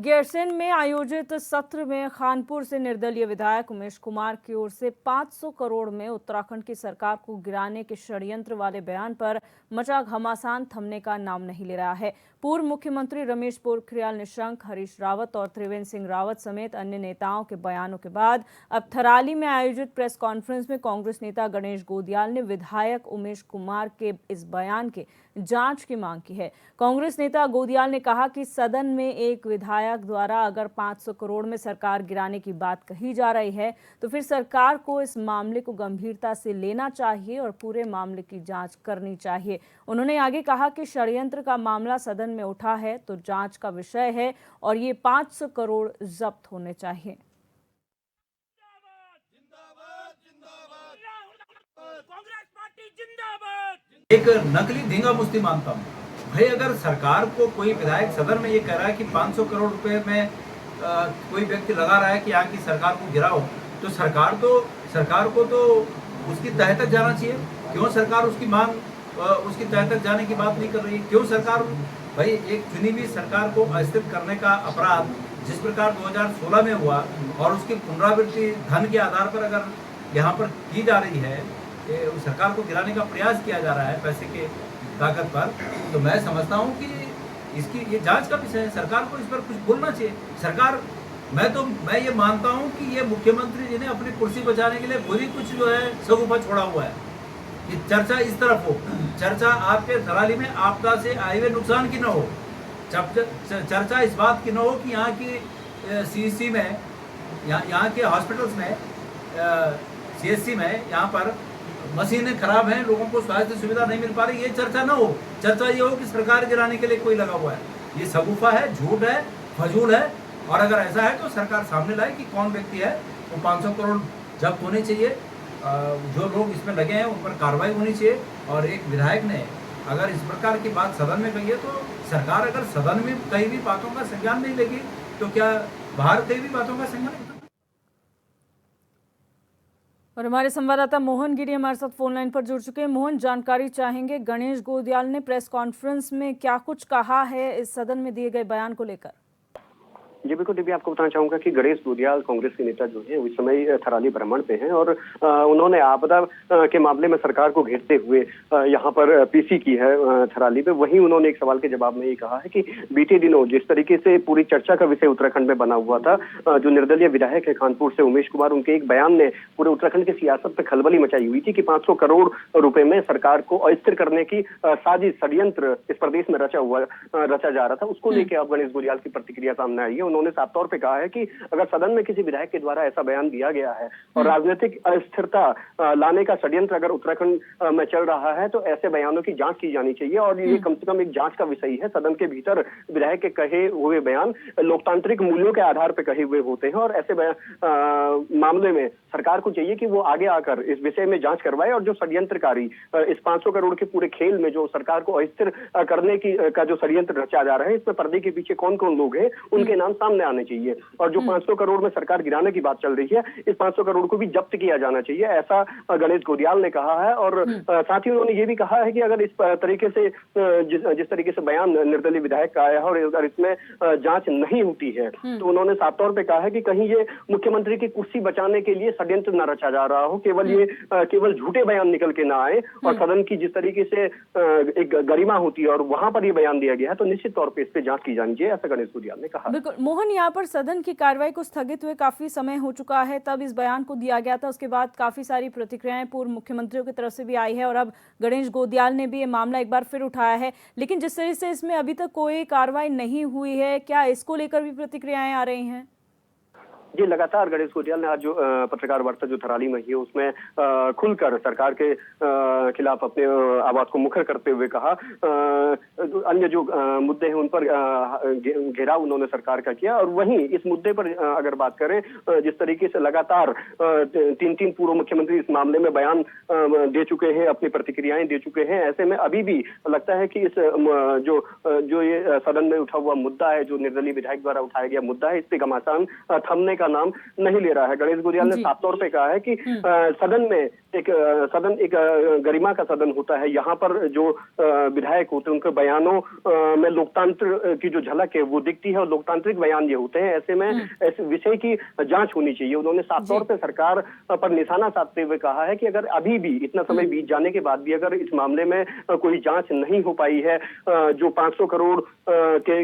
गैरसैंण में आयोजित सत्र में खानपुर से निर्दलीय विधायक उमेश कुमार की ओर से 500 करोड़ में उत्तराखंड की सरकार को गिराने के षड्यंत्र वाले बयान पर मचा घमासान थमने का नाम नहीं ले रहा है। पूर्व मुख्यमंत्री रमेश पोखरियाल निशंक, हरीश रावत और त्रिवेंद्र सिंह रावत समेत अन्य नेताओं के बयानों के बाद अब थराली में आयोजित प्रेस कॉन्फ्रेंस में कांग्रेस नेता गणेश गोदियाल ने विधायक उमेश कुमार के इस बयान के जांच की मांग की है। कांग्रेस नेता गोदियाल ने कहा कि सदन में एक विधायक द्वारा अगर 500 करोड़ में सरकार गिराने की बात कही जा रही है तो फिर सरकार को इस मामले को गंभीरता से लेना चाहिए और पूरे मामले की जांच करनी चाहिए। उन्होंने आगे कहा कि षड्यंत्र का मामला सदन में उठा है तो जांच का विषय है और ये 500 करोड़ जब्त होने चाहिए। एक नकली धींगा मुश्ती मानता हूँ भाई। अगर सरकार को कोई विधायक सदन में ये कह रहा है कि 500 करोड़ रुपए में कोई व्यक्ति लगा रहा है कि यहाँ की सरकार को गिराओ, तो सरकार को तो उसकी तह तक जाना चाहिए। क्यों सरकार उसकी मांग उसकी तह तक जाने की बात नहीं कर रही? क्यों सरकार भाई एक चुनी हुई सरकार को अस्थिर करने का अपराध जिस प्रकार 2016 में हुआ और उसकी पुनरावृत्ति धन के आधार पर अगर यहाँ पर की जा रही है, सरकार को गिराने का प्रयास किया जा रहा है पैसे के ताकत पर, तो मैं समझता हूँ कि इसकी ये जांच का विषय है। सरकार को इस पर कुछ बोलना चाहिए। मैं ये मानता हूँ कि ये मुख्यमंत्री जी ने अपनी कुर्सी बचाने के लिए खुद ही कुछ जो है सगुफा छोड़ा हुआ है कि चर्चा इस तरफ हो, चर्चा आपके थराली में आपदा से आए हुए नुकसान की न हो, चर्चा इस बात की न हो कि यहाँ की सीएससी में, यहाँ के हॉस्पिटल्स में, सीएससी में यहाँ पर मशीनें खराब हैं, लोगों को स्वास्थ्य सुविधा नहीं मिल पा रही, ये चर्चा ना हो। चर्चा ये हो कि सरकार गिराने के लिए कोई लगा हुआ है। ये सगुफा है, झूठ है, फजूल है। और अगर ऐसा है तो सरकार सामने लाए कि कौन व्यक्ति है। वो 500 करोड़ जब्त होने चाहिए, जो लोग इसमें लगे हैं उन पर कार्रवाई होनी चाहिए। और एक विधायक ने अगर इस प्रकार की बात सदन में कही है तो सरकार अगर सदन में कई भी बातों का संज्ञान नहीं लेगी तो क्या बाहर कई भी बातों का संज्ञान? और हमारे संवाददाता मोहन गिरी हमारे साथ फोन लाइन पर जुड़ चुके हैं। मोहन, जानकारी चाहेंगे, गणेश गोदियाल ने प्रेस कॉन्फ्रेंस में क्या कुछ कहा है इस सदन में दिए गए बयान को लेकर? जी बिल्कुल दिव्या, आपको बताना चाहूंगा कि गणेश गोदियाल कांग्रेस के नेता जो है इस समय थराली भ्रमण पे हैं और उन्होंने आपदा के मामले में सरकार को घेरते हुए यहाँ पर पीसी की है थराली पे। वहीं उन्होंने एक सवाल के जवाब में ये कहा है कि बीते दिनों जिस तरीके से पूरी चर्चा का विषय उत्तराखंड में बना हुआ था, जो निर्दलीय विधायक है खानपुर से उमेश कुमार, उनके एक बयान ने पूरे उत्तराखंड की सियासत पर खलबली मचाई हुई थी कि 500 करोड़ रुपए में सरकार को अस्थिर करने की साजिश, षड्यंत्र इस प्रदेश में रचा जा रहा था। उसको लेकर अब गणेश गोदियाल की प्रतिक्रिया सामने आई है। उन्होंने साफ तौर पे कहा है कि अगर सदन में किसी विधायक के द्वारा ऐसा बयान दिया गया है और राजनीतिक अस्थिरता लाने का षड्यंत्र अगर उत्तराखंड में चल रहा है तो ऐसे बयानों की जांच की जानी चाहिए और ये कम से कम एक जांच का विषय है। सदन के भीतर विधायक के कहे हुए बयान लोकतांत्रिक मूल्यों के आधार पर कहे हुए होते हैं और ऐसे मामले में सरकार को चाहिए कि वो आगे आकर इस विषय में जांच करवाए और जो षड्यंत्रकारी इस 500 करोड़ के पूरे खेल में जो सरकार को अस्थिर करने की का जो षड्यंत्र रचा जा रहा है, इसमें पर्दे के पीछे कौन कौन लोग हैं उनके नाम सामने आने चाहिए। और जो 500 करोड़ में सरकार गिराने की बात चल रही है, इस 500 करोड़ को भी जब्त किया जाना चाहिए, ऐसा गणेश गोदियाल ने कहा है। और साथ ही उन्होंने ये भी कहा है कि अगर इस तरीके से जिस तरीके से बयान निर्दलीय विधायक का आया है और अगर इसमें जांच नहीं होती है तो उन्होंने साफ तौर पर कहा है कि कहीं ये मुख्यमंत्री की कुर्सी बचाने के लिए षड्यंत्र न रचा जा रहा हो, केवल झूठे बयान निकल के ना आए और सदन की जिस तरीके से एक गरिमा होती है और वहां पर ये बयान दिया गया है तो निश्चित तौर पर इस पर जांच की जानी चाहिए, ऐसा गणेश गोदियाल ने कहा। बिल्कुल मोहन, यहाँ पर सदन की कार्रवाई को स्थगित हुए काफी समय हो चुका है, तब इस बयान को दिया गया था। उसके बाद काफी सारी प्रतिक्रियाएं पूर्व मुख्यमंत्रियों की तरफ से भी आई है और अब गणेश गोदियाल ने भी ये मामला एक बार फिर उठाया है। लेकिन जिस तरह से इसमें अभी तक कोई कार्रवाई नहीं हुई है, क्या इसको लेकर भी प्रतिक्रियाएं आ रही हैं? जी, लगातार गणेश गोदियाल ने आज जो पत्रकार वार्ता जो थराली में है उसमें खुलकर सरकार के खिलाफ अपने आवाज को मुखर करते हुए कहा। अन्य जो मुद्दे हैं उन पर घेराव उन्होंने सरकार का किया और वहीं इस मुद्दे पर अगर बात करें, जिस तरीके से लगातार तीन पूर्व मुख्यमंत्री इस मामले में बयान दे चुके हैं, अपनी प्रतिक्रियाएं दे चुके हैं, ऐसे में अभी भी लगता है कि इस जो ये सदन में उठा हुआ मुद्दा है, जो निर्दलीय विधायक द्वारा उठाया गया मुद्दा है, इस पे घमासान थमने का का नाम नहीं ले रहा है। गणेश गुजियाल ने जी। साफ तौर पे कहा है कि सदन में एक गरिमा का सदन होता है। यहाँ पर जो विधायक होते हैं उनके बयानों में लोकतंत्र की जो झलक है वो दिखती है, और लोकतांत्रिक बयान ये होते हैं। ऐसे में ऐसे विषय की जांच होनी चाहिए। उन्होंने साफ तौर पे सरकार पर निशाना साधते हुए कहा है कि अगर अभी भी इतना समय बीत जाने के बाद भी अगर इस मामले में कोई जांच नहीं हो पाई है, जो 500 करोड़ के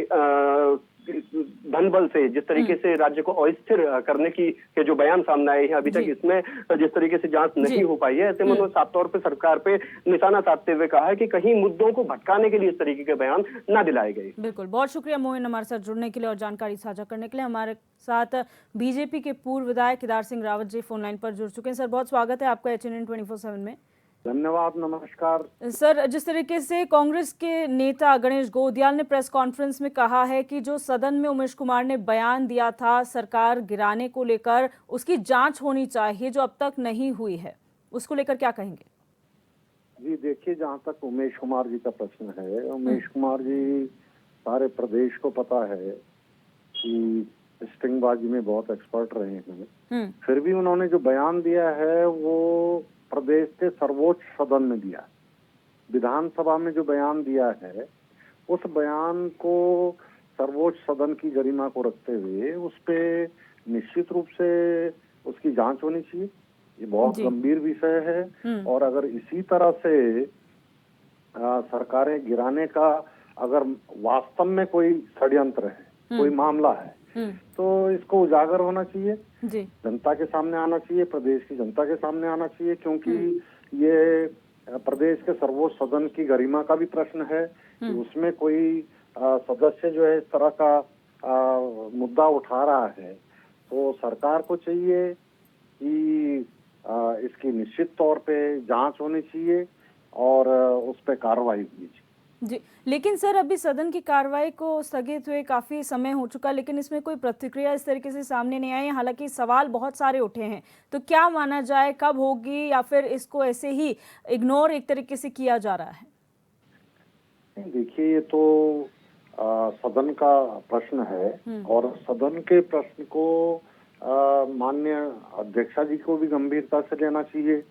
धन बल से जिस तरीके से राज्य को अस्थिर करने की के जो बयान सामने आए हैं अभी तक, इसमें जिस तरीके से जांच नहीं हो पाई है, ऐसे में उन्होंने साफ तौर पे सरकार पे निशाना साधते हुए कहा है कि कहीं मुद्दों को भटकाने के लिए इस तरीके के बयान ना दिलाए गए। बिल्कुल, बहुत शुक्रिया मोइन हमारे साथ जुड़ने के लिए और जानकारी साझा करने के लिए। हमारे साथ बीजेपी के पूर्व विधायक केदार सिंह रावत जी फोन लाइन पर जुड़ चुके हैं। सर, बहुत स्वागत है आपका HNN 24/7 में। धन्यवाद, नमस्कार। सर, जिस तरीके से कांग्रेस के नेता गणेश गोदियाल ने प्रेस कॉन्फ्रेंस में कहा है कि जो सदन में उमेश कुमार ने बयान दिया था सरकार गिराने को लेकर, उसकी जांच होनी चाहिए जो अब तक नहीं हुई है, उसको लेकर क्या कहेंगे? जी देखिए, जहाँ तक उमेश कुमार जी का प्रश्न है, उमेश कुमार जी सारे प्रदेश को पता है कि स्टिंगबाजी में बहुत एक्सपर्ट रहे हैं। फिर भी उन्होंने जो बयान दिया है वो प्रदेश के सर्वोच्च सदन में दिया। विधानसभा में जो बयान दिया है उस बयान को सर्वोच्च सदन की गरिमा को रखते हुए उस पे निश्चित रूप से उसकी जांच होनी चाहिए। ये बहुत गंभीर विषय है, और अगर इसी तरह से सरकारें गिराने का अगर वास्तव में कोई षड्यंत्र है, कोई मामला है, तो इसको उजागर होना चाहिए, जनता के सामने आना चाहिए, प्रदेश की जनता के सामने आना चाहिए, क्योंकि ये प्रदेश के सर्वोच्च सदन की गरिमा का भी प्रश्न है कि उसमें कोई सदस्य जो है इस तरह का मुद्दा उठा रहा है, तो सरकार को चाहिए कि इसकी निश्चित तौर पे जांच होनी चाहिए और उस पर कार्रवाई होनी चाहिए। जी, लेकिन सर अभी सदन की कार्रवाई को स्थगित हुए काफी समय हो चुका, लेकिन इसमें कोई प्रतिक्रिया इस तरीके से सामने नहीं आई। हालांकि सवाल बहुत सारे उठे हैं, तो क्या माना जाए, कब होगी, या फिर इसको ऐसे ही इग्नोर एक तरीके से किया जा रहा है? देखिए, ये तो सदन का प्रश्न है, और सदन के प्रश्न को माननीय अध्यक्षा जी को भी गंभीरता से लेना चाहिए।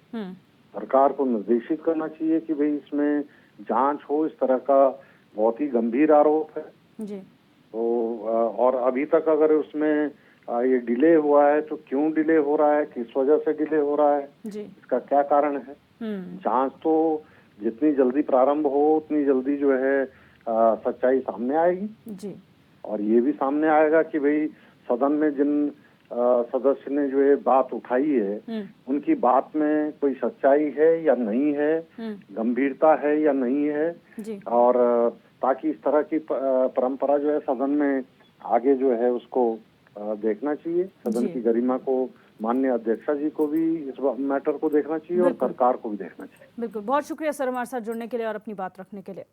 सरकार को निर्देशित करना चाहिए कि भाई इसमें जांच हो। इस तरह का बहुत ही गंभीर आरोप है जी। तो और अभी तक अगर उसमें ये डिले हुआ है तो क्यों डिले हो रहा है, किस वजह से डिले हो रहा है, जी। इसका क्या कारण है। जांच तो जितनी जल्दी प्रारंभ हो उतनी जल्दी जो है सच्चाई सामने आएगी जी। और ये भी सामने आएगा कि भाई सदन में जिन सदस्य ने जो है बात उठाई है उनकी बात में कोई सच्चाई है या नहीं है, गंभीरता है या नहीं है जी। और ताकि इस तरह की परंपरा जो है सदन में आगे जो है उसको देखना चाहिए। सदन की गरिमा को माननीय अध्यक्षा जी को भी इस मैटर को देखना चाहिए और सरकार को भी देखना चाहिए। बिल्कुल, बहुत शुक्रिया सर हमारे साथ जुड़ने के लिए और अपनी बात रखने के लिए।